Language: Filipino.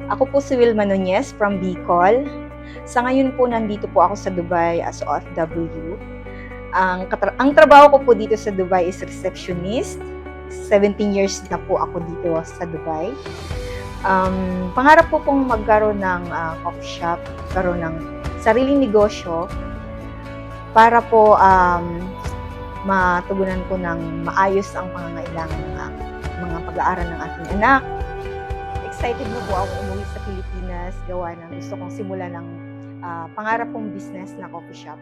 Ako po si Wilma Nunez from Bicol. Sa ngayon po, nandito po ako sa Dubai as OFW. Ang trabaho ko po dito sa Dubai is receptionist. 17 years na po ako dito sa Dubai. Pangarap po pong magkaroon ng coffee shop, magkaroon ng sariling negosyo para po matugunan ko ng maayos ang pangangailangan ng mga pag-aaral ng aking anak. Excited na po ako umuwi sa Pilipinas, gawa ng gusto kong simulan ng pangarap kong business na coffee shop.